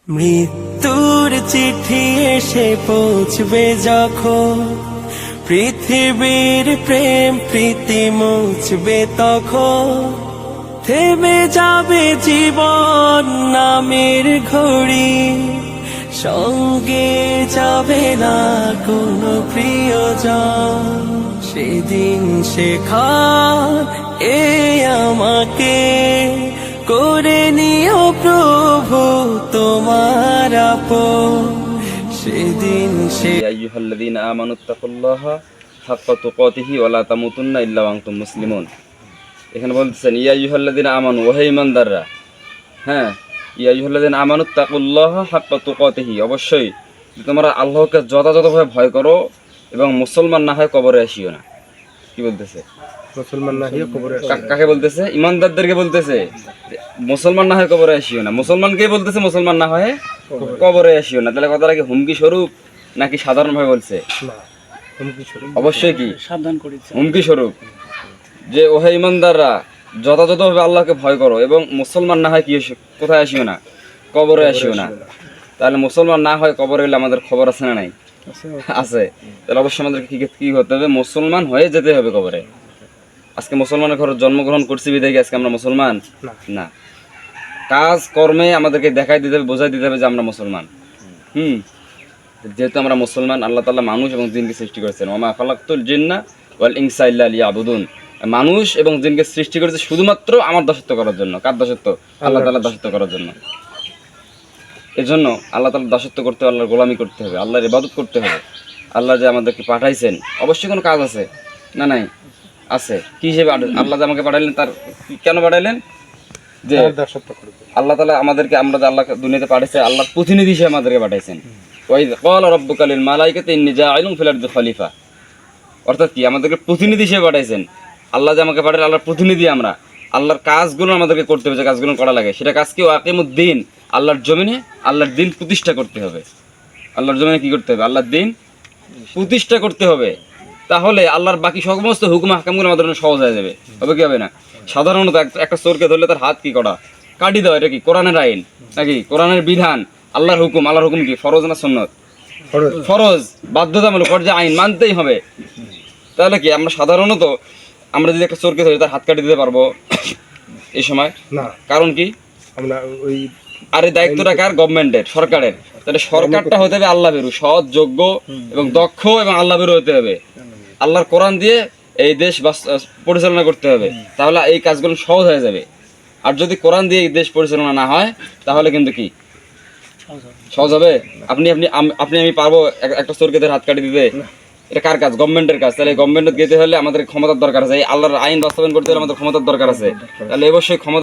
মৃত্যুর চিঠি এসে পৌঁছবে যখন, পৃথিবীর প্রেম প্রীতি মুছবে তখন, থেমে যাবে জীবন নামের ঘড়ি, সঙ্গে যাবে না কোনো প্রিয়জন। সেদিন শেখার এ আমাকে করে নিও প্রভু তোমার আপন। সেদিন ইয়া আইয়ুহাল্লাযীনা আমানুত্তাকুল্লাহা হাক্কা তুকাতিহি ওয়া লা তামুতুন্না ইল্লা ওয়া আনতুম মুসলিমুন। এখানে বলতেছেন ইয়া আইয়ুহাল্লাযীনা আমানু, ওহে ঈমানদাররা, হ্যাঁ, ইয়া আইয়ুহাল্লাযীনা আমানুত্তাকুল্লাহা হাক্কা তুকাতিহি, অবশ্যই তোমরা আল্লাহকে যথাযথভাবে ভয় করো এবং মুসলমান না হয় কবরে আসিও না। কি বলতেছে? মুসলমান না হয়ে কবরে কাকে বলতেছে? ঈমানদারদেরকে বলতেছে মুসলমান না হয় কবরে আসিও না। মুসলমানকে বলতেছে মুসলমান না হয় কবরে আসিও না। তাহলে কথাটা কি হুমকি স্বরূপ নাকি সাধারণভাবে বলছে? না, হুমকি স্বরূপ। অবশ্যই কি সাবধান করেছে। হুমকি স্বরূপ, যে ওহে ঈমানদাররা যথাযথভাবে আল্লাহকে ভয় করো এবং মুসলমান না হয় কি কোথায় আসিও না? কবরে আসিও না। তাহলে মুসলমান না হয় কবরে গেলে আমাদের খবর আছে না নাই? আছে। তাহলে অবশ্যই আমাদেরকে কি করতে হবে? মুসলমান হয়ে যেতে হবে কবরে। আজকে মুসলমানের ঘরে জন্মগ্রহণ করছি বিধায় কি আজকে আমরা মুসলমান না? কাজ কর্মে আমাদেরকে দেখাই দিতে হবে, বোঝাই দিতে হবে যে আমরা মুসলমান। যেহেতু আমরা মুসলমান, আল্লাহ তাআলা মানুষ এবং জিনকে সৃষ্টি করেছেন, ওমা খালাকতুল জিন্না ওয়াল ইনসা ইল্লা লিয়াবুদুন। মানুষ এবং জিনকে সৃষ্টি করেছে শুধুমাত্র আমার দাসত্ব করার জন্য। কার দাসত্ব? আল্লাহ তাআলার দাসত্ব করার জন্য। এজন্য আল্লাহ তাআলার দাসত্ব করতে হবে, আল্লাহর গোলামি করতে হবে, আল্লাহর ইবাদত করতে হবে। আল্লাহ যে আমাদেরকে পাঠাইছেন অবশ্যই কোনো কাজ আছে না? নাই, আছে। কি হিসেবে আল্লাহ যে আমাকে পাঠাইলেন, তার কেন পাঠাইলেন? যে আল্লাহ তাআলা আমাদেরকে, আমরা যে আল্লাহ দুনিয়াতে পাঠাইছে, আল্লাহর প্রতিনিধি হিসেবে আমাদেরকে পাঠাইছেন। ওয়াইদ ক্বালা রাব্বুকা লিল মালাইকাতি ইন্নী জাইলুন ফিল আরদি খলিফা। অর্থাৎ কি, আমাদেরকে প্রতিনিধি হিসেবে পাঠাইছেন। আল্লাহ যে আমাকে পাঠাইলেন, আল্লাহর প্রতিনিধি আমরা। আল্লাহর কাজগুলো আমাদেরকে করতে হবে, যে কাজগুলো করা লাগে। সেটা কাজ কি? ওয়াকিমুদ্দিন, আল্লাহর জমিনে আল্লাহর দিন প্রতিষ্ঠা করতে হবে। আল্লাহর জমিনে কি করতে হবে? আল্লাহর দিন প্রতিষ্ঠা করতে হবে। তাহলে আল্লাহর বাকি সমস্ত হুকুম হাকামগুলো আমাদের জন্য সহজ হয়ে যাবে। হবে কি হবে না? সাধারণত একটা চোরকে ধরলে তার হাত কি করা? কাটি দেওয়া। এটা কি কোরআনের আইন নাকি? কোরআনের বিধান, আল্লাহর হুকুম। আল্লাহর হুকুম কি? ফরজ না সুন্নত? ফরজ, বাধ্যতামূলক, যে আইন মানতেই হবে। তাহলে কি আমরা সাধারণত আমরা যদি একটা চোরকে ধরি, তার হাত কাটি দিতে পারবো এই সময়? না। কারণ কি? আমরা ওই আর এই দায়িত্বটা কার? গভর্নমেন্টের, সরকারের। তাহলে সরকারটা হতে হবে আল্লাহ বেরু, সৎ, যোগ্য এবং দক্ষ এবং আল্লাহ বেরু হতে হবে। আল্লাহর কোরআন দিয়ে এই দেশ পরিচালনা করতে হবে। তাহলে এই কাজগুলো সহজ হয়ে যাবে। আর যদি কোরআন দিয়ে এই দেশ পরিচালনা না হয়, তাহলে কিন্তু কি সহজ হবে? আপনি আমি পারবো একটা চোরকে হাত কাটি দিতে? এটা কার কাজ? গভর্নমেন্টের কাজ। তাহলে গভর্নমেন্ট যেতে হলে আমাদের ক্ষমতার দরকার আছে। আল্লাহর আইন বাস্তবায়ন করতে হলে আমাদের ক্ষমতার দরকার আছে। তাহলে অবশ্যই ক্ষমতা